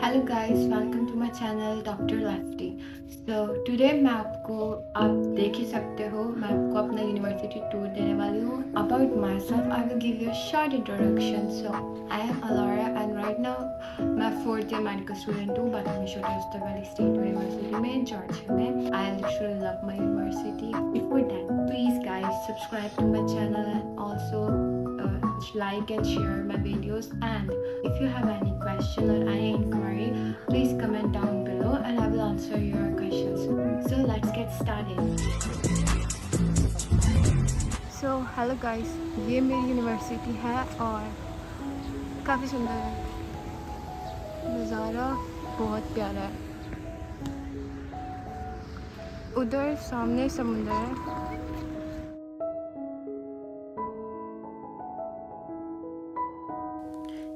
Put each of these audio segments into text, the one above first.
Hello guys, welcome to my channel doctor Lefty. So today मैं आपको, आप देख ही सकते हो, मैं आपको अपना यूनिवर्सिटी टूर देने वाली हूँ। About myself I will give you a short introduction. So I am Alara and right now मैं फोर्थ ईयर मेडिकल स्टूडेंट हूँ बातमीशोटा वैली स्टेट यूनिवर्सिटी में, जॉर्जिया में। I literally love my university. Before that, please guys subscribe to my channel and also like and share my videos, and if you have any question or any inquiry, please comment down below and I will answer your questions. So let's get started. So hello guys, ये मेरी university है और काफ़ी सुंदर है। नज़ारा बहुत प्यारा है। उधर सामने समुंदर है।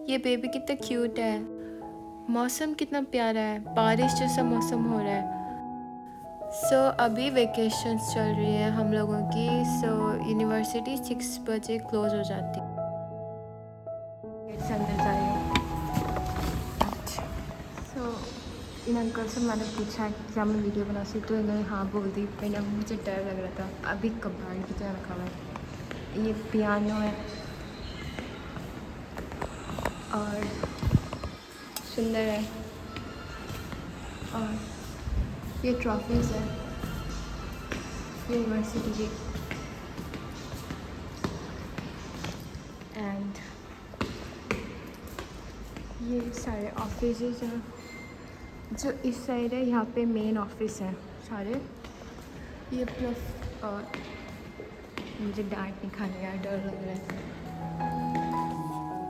ये बेबी कितना क्यूट है। मौसम कितना प्यारा है, बारिश जैसा मौसम हो रहा है। सो अभी वेकेशंस चल रही है हम लोगों की। सो यूनिवर्सिटी 6 बजे क्लोज हो जाती है। अंदर जा रही हूँ। सो इन अंकल से मैंने पूछा कि क्या मैं वीडियो बना सकती, तो इन्होंने हाँ बोल दी। पहले मुझे डर लग रहा था, अभी कबाड़ की तरह रखा हुआ है। ये पियानो है और सुंदर है, और ये ट्रॉफीज़ है यूनिवर्सिटी की। एंड ये सारे ऑफिसेज हैं। जो इस साइड है, यहाँ पे मेन ऑफिस है सारे। ये प्लस, और मुझे डांट नहीं खाने का डर लग रहा है।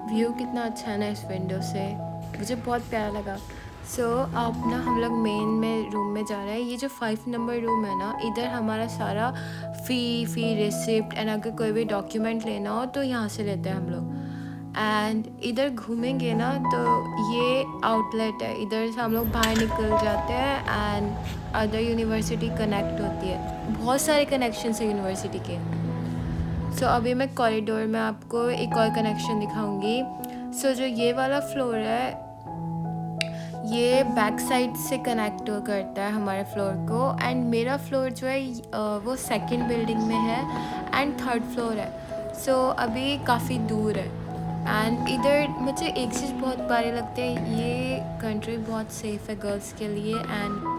व्यू कितना अच्छा है ना इस विंडो से, मुझे बहुत प्यारा लगा। सो अब ना हम लोग मेन में रूम में जा रहे हैं। ये जो 5 नंबर रूम है ना, इधर हमारा सारा फ़ी रिसिप्ट एंड अगर कोई भी डॉक्यूमेंट लेना हो तो यहाँ से लेते हैं हम लोग। एंड इधर घूमेंगे ना तो ये आउटलेट है, इधर से हम लोग बाहर निकल जाते हैं एंड अदर यूनिवर्सिटी कनेक्ट होती है। बहुत सारे कनेक्शन है यूनिवर्सिटी के। सो अभी मैं कॉरिडोर में आपको एक और कनेक्शन दिखाऊंगी। सो जो ये वाला फ्लोर है, ये बैक साइड से कनेक्ट करता है हमारे फ्लोर को। एंड मेरा फ्लोर जो है वो सेकंड बिल्डिंग में है एंड थर्ड फ्लोर है। सो अभी काफ़ी दूर है। एंड इधर मुझे एक चीज़ बहुत प्यारी लगती है, ये कंट्री बहुत सेफ़ है गर्ल्स के लिए। एंड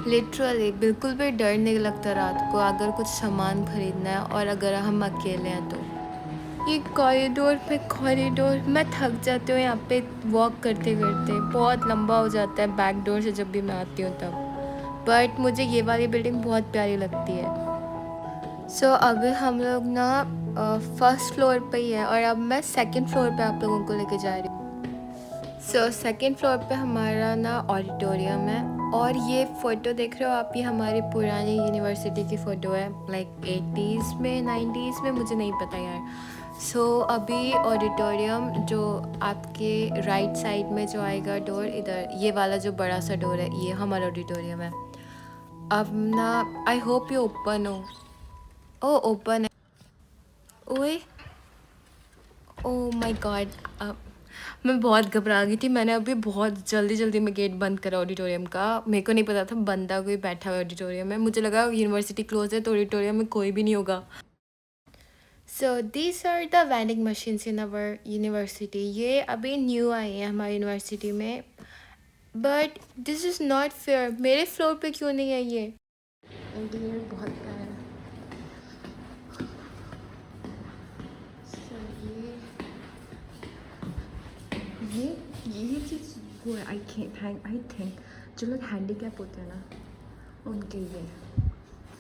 लिटरली बिल्कुल भी डर नहीं लगता रात को अगर कुछ सामान ख़रीदना है और अगर हम अकेले हैं तो। ये कॉरिडोर मैं थक जाती हूँ यहाँ पे वॉक करते करते, बहुत लंबा हो जाता है बैक डोर से जब भी मैं आती हूँ तब। बट मुझे ये वाली बिल्डिंग बहुत प्यारी लगती है। सो अभी हम लोग ना फर्स्ट फ्लोर पे ही है और अब मैं सेकंड फ्लोर पे आप लोगों को लेके जा रही हूँ। सो सेकंड फ्लोर पे हमारा ना ऑडिटोरियम है, और ये फ़ोटो देख रहे हो आप, ये हमारी पुरानी यूनिवर्सिटी की फ़ोटो है, लाइक 80s में 90s में, मुझे नहीं पता यार। सो अभी ऑडिटोरियम जो आपके राइट साइड में जो आएगा डोर, इधर ये वाला जो बड़ा सा डोर है, ये हमारा ऑडिटोरियम है। अब ना आई होप ये ओपन हो। ओ ओपन है। ओए, ओ माय गॉड, मैं बहुत घबरा गई थी। मैंने अभी बहुत जल्दी में गेट बंद करा ऑडिटोरियम का। मेरे को नहीं पता था बंदा कोई बैठा हुआ ऑडिटोरियम में, मुझे लगा यूनिवर्सिटी क्लोज है तो ऑडिटोरियम में कोई भी नहीं होगा। So these are the vending machines in our university. ये अभी न्यू आई है हमारी यूनिवर्सिटी में, but this is not fair. मेरे फ्लोर पे क्यों नहीं है ये? इंटीरियर बहुत प्यारा है। So, ये चीज़ वो है, आई थिंक जो लोग हैंडीकैप होते हैं ना उनके लिए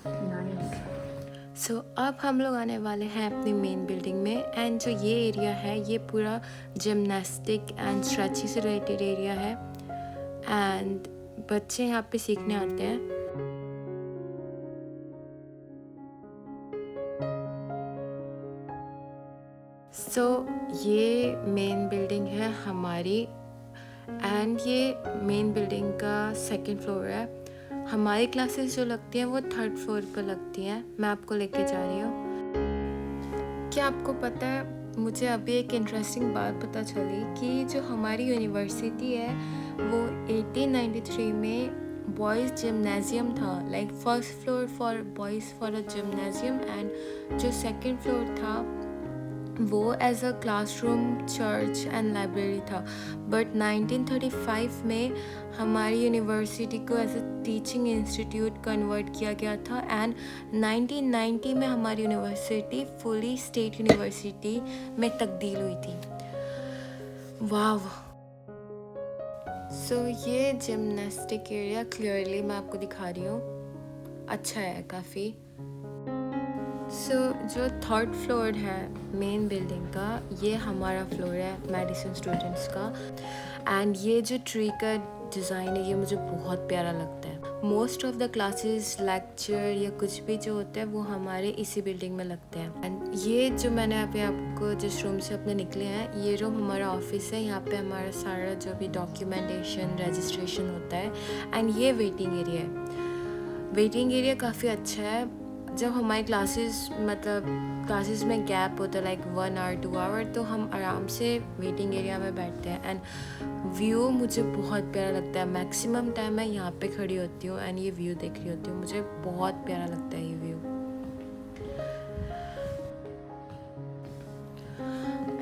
नाइस। सो अब हम लोग आने वाले हैं अपनी मेन बिल्डिंग में। एंड जो ये एरिया है, ये पूरा जिमनास्टिक एंड स्ट्रेची से रिलेटेड एरिया है एंड बच्चे यहाँ पे सीखने आते हैं। सो ये मेन बिल्डिंग है हमारी, एंड ये मेन बिल्डिंग का सेकंड फ्लोर है। हमारी क्लासेस जो लगती हैं वो थर्ड फ्लोर पर लगती हैं। मैं आपको लेके जा रही हूँ। क्या आपको पता है मुझे अभी एक इंटरेस्टिंग बात पता चली कि जो हमारी यूनिवर्सिटी है वो 1893 में बॉयज़ जिम्नेज़ियम था, like first floor for boys for a gymnasium, and जो सेकंड फ्लोर था वो as a classroom, church and library था। बट 1935 में हमारी यूनिवर्सिटी को as a teaching institute convert किया गया था, एंड 1990 में हमारी यूनिवर्सिटी फुली स्टेट यूनिवर्सिटी में तब्दील हुई थी। वाव। सो ये जिम्नास्टिक एरिया क्लियरली मैं आपको दिखा रही हूँ, अच्छा है काफ़ी। सो जो थर्ड फ्लोर है मेन बिल्डिंग का, ये हमारा फ्लोर है मेडिसिन स्टूडेंट्स का, एंड ये जो ट्री का डिज़ाइन है ये मुझे बहुत प्यारा लगता है। Most of the classes, lecture या कुछ भी जो होता है वो हमारे इसी बिल्डिंग में लगते हैं। एंड ये जो मैंने अभी आपको जिस रूम से अपने निकले हैं, ये रूम हमारा ऑफिस है। यहाँ पे हमारा सारा जो भी डॉक्यूमेंटेशन, रजिस्ट्रेशन होता है, एंड ये वेटिंग एरिया है। वेटिंग एरिया काफ़ी अच्छा है। जब हमारी क्लासेस में गैप होता है लाइक 1 आवर 2 आवर, तो हम आराम से वेटिंग एरिया में बैठते हैं। एंड व्यू मुझे बहुत प्यारा लगता है। मैक्सिमम टाइम मैं यहाँ पे खड़ी होती हूँ एंड ये व्यू देख रही होती हूँ। मुझे बहुत प्यारा लगता है ये व्यू।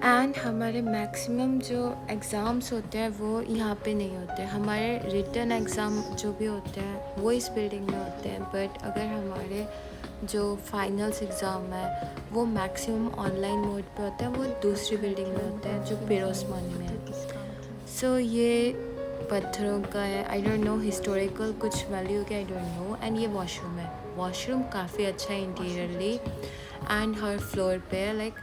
एंड हमारे मैक्सिमम जो एग्ज़ाम्स होते हैं वो यहाँ पे नहीं होते। हमारे रिटन एग्ज़ाम जो भी होते हैं वो इस बिल्डिंग में होते हैं, बट अगर हमारे जो फाइनल्स एग्ज़ाम है वो मैक्सिमम ऑनलाइन मोड पे होता है, वो दूसरी बिल्डिंग में होता है जो पिरोस्मानी में है। सो ये पत्थरों का है, आई डोंट नो हिस्टोरिकल कुछ वैल्यू क्या, आई डोंट नो। एंड ये वॉशरूम है। वॉशरूम काफ़ी अच्छा है इंटीरियरली, एंड हर फ्लोर पे है, like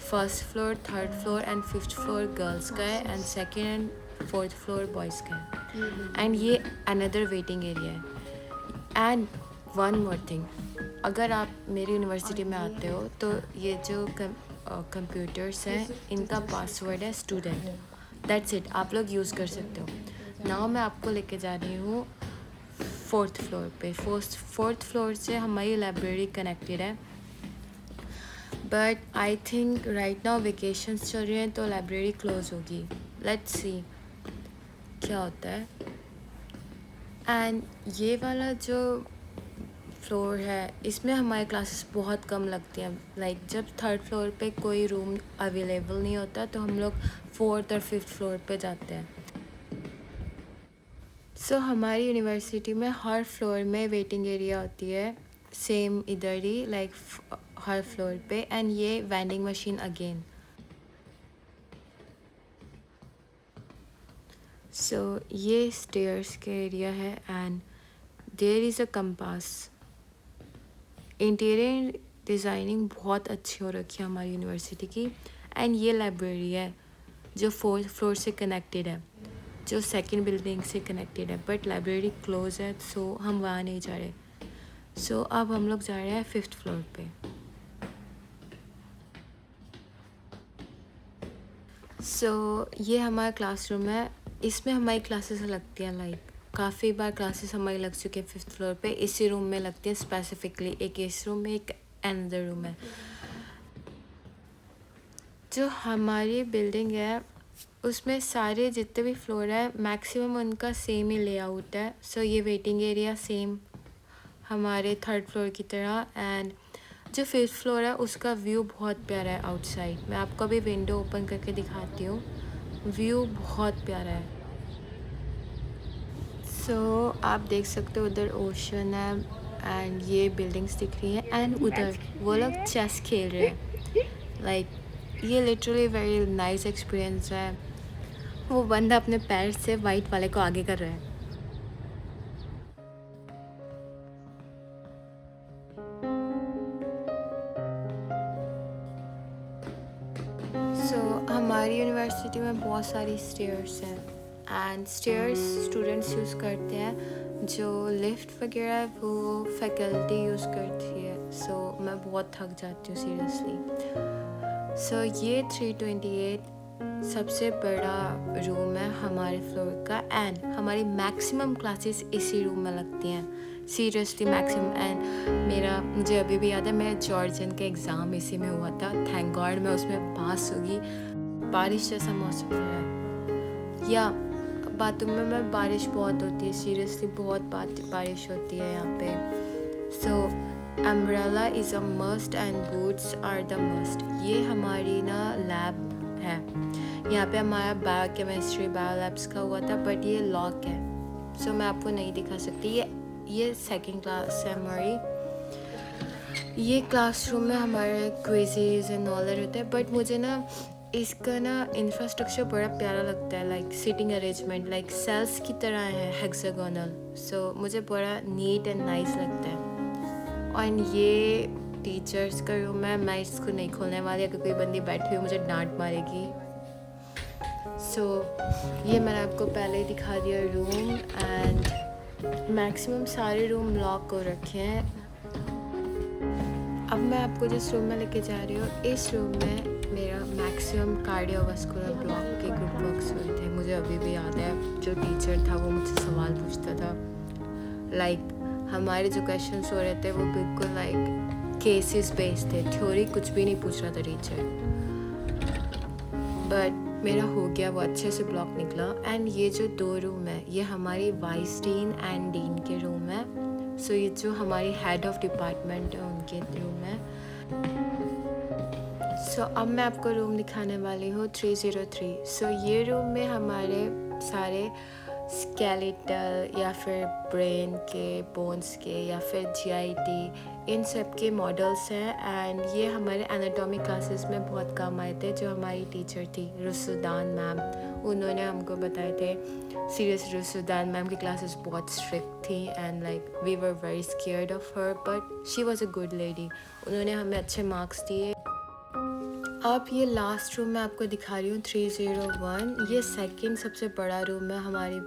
first floor, third floor and fifth floor girls का है, and second and fourth floor boys का है। एंड ये अनदर वेटिंग एरिया है। एंड वन मोर थिंग, अगर आप मेरी यूनिवर्सिटी में आते हो तो ये जो कंप्यूटर्स हैं इनका पासवर्ड है स्टूडेंट, दैट्स इट। आप लोग यूज़ कर सकते हो। नाउ मैं आपको लेके जा रही हूँ फोर्थ फ्लोर पे। फोर्थ फ्लोर से हमारी लाइब्रेरी कनेक्टेड है, but I think right now vacations चल रही हैं तो लाइब्रेरी क्लोज होगी। लेट्स सी क्या होता है। एंड ये वाला जो फ्लोर है इसमें हमारे क्लासेस बहुत कम लगती हैं। लाइक जब थर्ड फ्लोर पे कोई रूम अवेलेबल नहीं होता तो हम लोग फोर्थ और फिफ्थ फ्लोर पे जाते हैं। सो हमारी यूनिवर्सिटी में हर फ्लोर में वेटिंग एरिया होती है, सेम इधर ही, लाइक हर फ्लोर पे। एंड ये वेंडिंग मशीन अगेन। सो ये स्टेयर्स के एरिया है, and there is a compass. Interior designing बहुत अच्छी हो रखी है हमारी यूनिवर्सिटी की। एंड ये लाइब्रेरी है जो फोर्थ फ्लोर से कनेक्टेड है, जो सेकंड बिल्डिंग से कनेक्टेड है, बट लाइब्रेरी क्लोज है सो हम वहाँ नहीं जा रहे। सो अब हम लोग जा रहे हैं फिफ्थ फ्लोर पे। सो ये हमारा क्लासरूम है। इसमें हमारी क्लासेस लगती हैं, लाइक काफ़ी बार क्लासेस हमारी लग चुकी है फिफ्थ फ्लोर पे। इसी रूम में लगती है स्पेसिफिकली, एक इस रूम में, एक अनदर रूम है। जो हमारी बिल्डिंग है उसमें सारे जितने भी फ्लोर है मैक्सिमम उनका सेम ही लेआउट है। सो ये वेटिंग एरिया सेम हमारे थर्ड फ्लोर की तरह। एंड जो फिफ्थ फ्लोर है उसका व्यू बहुत प्यारा है आउटसाइड। मैं आपको अभी विंडो ओपन करके दिखाती हूँ, व्यू बहुत प्यारा है। सो आप देख सकते हो उधर ओशन है, एंड ये बिल्डिंग्स दिख रही हैं, एंड उधर वो लोग चेस खेल रहे हैं। लाइक ये लिटरली वेरी नाइस एक्सपीरियंस है। वो बंदा अपने पैर से वाइट वाले को आगे कर रहा है। हमारी यूनिवर्सिटी में बहुत सारी स्टेयर्स हैं, एंड स्टेयर्स स्टूडेंट्स यूज़ करते हैं। जो लिफ्ट वगैरह है वो फैकल्टी यूज़ करती है। सो मैं बहुत थक जाती हूँ सीरियसली। सो ये 328 सबसे बड़ा रूम है हमारे फ्लोर का, एंड हमारी मैक्सिमम क्लासेस इसी रूम में लगती हैं। Seriously maximum. एंड मुझे अभी भी याद है, मैं जॉर्जियन का एग्ज़ाम इसी में हुआ था। थैंक गॉड मैं उसमें पास होगी। बारिश जैसा मौसम हो रहा है, या बाथरूम में बारिश बहुत होती है, सीरियसली बहुत बारिश होती है यहाँ पे। So umbrella is a must and boots are the must. ये हमारी ना लैब है, यहाँ पे हमारा बायोकेमिस्ट्री बायोलैब्स का हुआ था, बट ये लॉक है, सो मैं आपको नहीं दिखा सकती। ये सेकंड क्लास है हमारी। ये क्लासरूम में हमारे क्विज़ेस एंड ऑल होते हैं, बट मुझे ना इसका ना इंफ्रास्ट्रक्चर बड़ा प्यारा लगता है, like sitting arrangement like sales की तरह है, हेक्सागोनल। सो मुझे बड़ा नीट एंड नाइस लगता है। और ये टीचर्स का रूम है, मैं इसको नहीं खोलने वाली, अगर कोई बंदी बैठी हुई मुझे डांट मारेगी। सो ये मैंने आपको पहले ही दिखा दिया रूम, एंड मैक्सिमम सारे रूम लॉक हो रखे हैं। अब मैं आपको जिस रूम में लेके जा रही हूँ, इस रूम में मेरा मैक्सिमम कार्डियोवास्कुलर ब्लॉक के ग्रुप वर्क्स हुए थे। मुझे अभी भी याद है, जो टीचर था वो मुझसे सवाल पूछता था, लाइक हमारे जो क्वेश्चंस हो रहे थे वो बिल्कुल लाइक केसेस बेस्ड थे, थ्योरी कुछ भी नहीं पूछ रहा था टीचर। बट मेरा हो गया, वो अच्छे से ब्लॉक निकला। एंड ये जो 2 रूम है, ये हमारी वाइस डीन एंड डीन के रूम है। सो ये जो हमारी हेड ऑफ डिपार्टमेंट है उनके रूम है। सो अब मैं आपको रूम दिखाने वाली हूँ 303। सो ये रूम में हमारे सारे स्केलेटल या फिर ब्रेन के, बोन्स के, या फिर जीआईटी, इन सब के मॉडल्स हैं। एंड ये हमारे एनाटॉमी क्लासेस में बहुत काम आए थे। जो हमारी टीचर थी रुसुदान मैम, उन्होंने हमको बताए थे। सीरियस रुसुदान मैम की क्लासेस बहुत स्ट्रिक्ट थी, and like we were very scared of her, but she was a good lady. उन्होंने हमें अच्छे मार्क्स दिए। अब ये लास्ट रूम मैं आपको दिखा रही हूँ 301। ये सेकंड सबसे बड़ा रूम है हमारी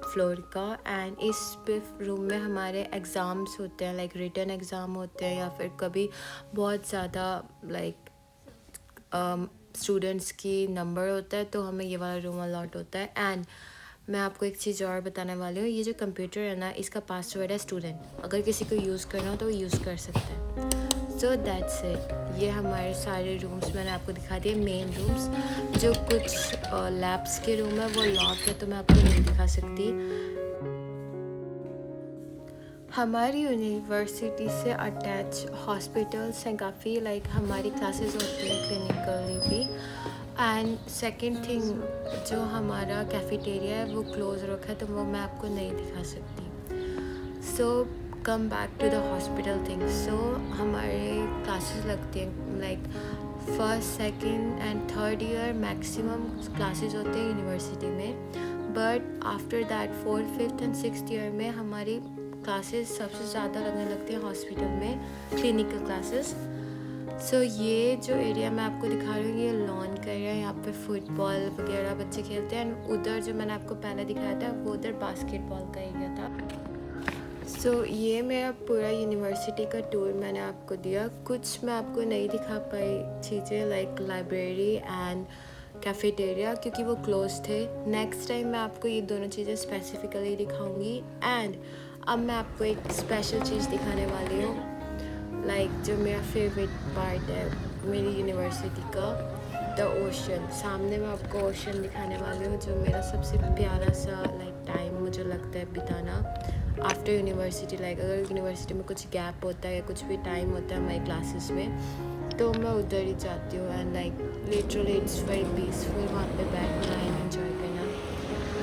फ्लोर का। एंड इस रूम में हमारे एग्ज़ाम्स होते हैं, लाइक रिटन एग्ज़ाम होते हैं, या फिर कभी बहुत ज़्यादा लाइक स्टूडेंट्स की नंबर होता है तो हमें ये वाला रूम अलॉट होता है। एंड मैं आपको एक चीज़ और बताने वाली हूँ, ये जो कंप्यूटर है ना, इसका पासवर्ड है स्टूडेंट। अगर किसी को यूज़ करना हो तो वो यूज़ कर सकते हैं। So that's it. ये हमारे सारे रूम्स मैंने आपको दिखा दिए, मेन रूम्स। जो कुछ लैब्स के रूम है वो लॉक है, तो मैं आपको नहीं दिखा सकती। हमारी यूनिवर्सिटी से अटैच हॉस्पिटल्स हैं काफ़ी, लाइक हमारी क्लासेस होती हैं क्लिनिकली भी। एंड सेकंड थिंग, जो हमारा कैफेटेरिया है वो क्लोज रखा है, तो वो मैं आपको नहीं दिखा सकती। So come back to the hospital thing. So हमारे क्लासेस लगती हैं like first, second and third year maximum classes होते हैं यूनिवर्सिटी में। But after that 4th, 5th and 6th year में हमारी क्लासेस सबसे ज़्यादा लगने लगती हैं हॉस्पिटल में, क्लिनिकल क्लासेस। सो ये जो एरिया मैं आपको दिखा रही हूँ, ये लॉन का एरिया है। यहाँ पे फुटबॉल वगैरह बच्चे खेलते हैं। एंड उधर जो मैंने आपको पहले दिखाया था वो उधर बास्केटबॉल का एरिया था। सो ये मेरा पूरा यूनिवर्सिटी का टूर मैंने आपको दिया। कुछ मैं आपको नहीं दिखा पाई चीज़ें, लाइक लाइब्रेरी एंड कैफेटेरिया, क्योंकि वो क्लोज थे। नेक्स्ट टाइम मैं आपको ये दोनों चीज़ें स्पेसिफिकली दिखाऊंगी। एंड अब मैं आपको एक स्पेशल चीज़ दिखाने वाली हूँ, लाइक जो मेरा फेवरेट पार्ट है मेरी यूनिवर्सिटी का, द ओशन। सामने मैं आपको ओशन दिखाने वाली हूँ, जो मेरा सबसे प्यारा सा लाइक टाइम मुझे लगता है बिताना आफ्टर यूनिवर्सिटी। लाइक अगर यूनिवर्सिटी में कुछ गैप होता है या कुछ भी टाइम होता है हमारी क्लासेस में, तो मैं उधर ही जाती हूँ। And like literally it's very peaceful, वहाँ पे बैठना एंड एंजॉय करना,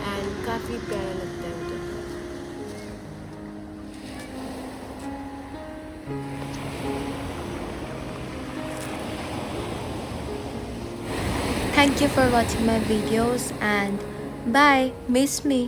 एंड काफ़ी प्यारा लगता है उधर। Thank you for watching my videos, and bye, miss me.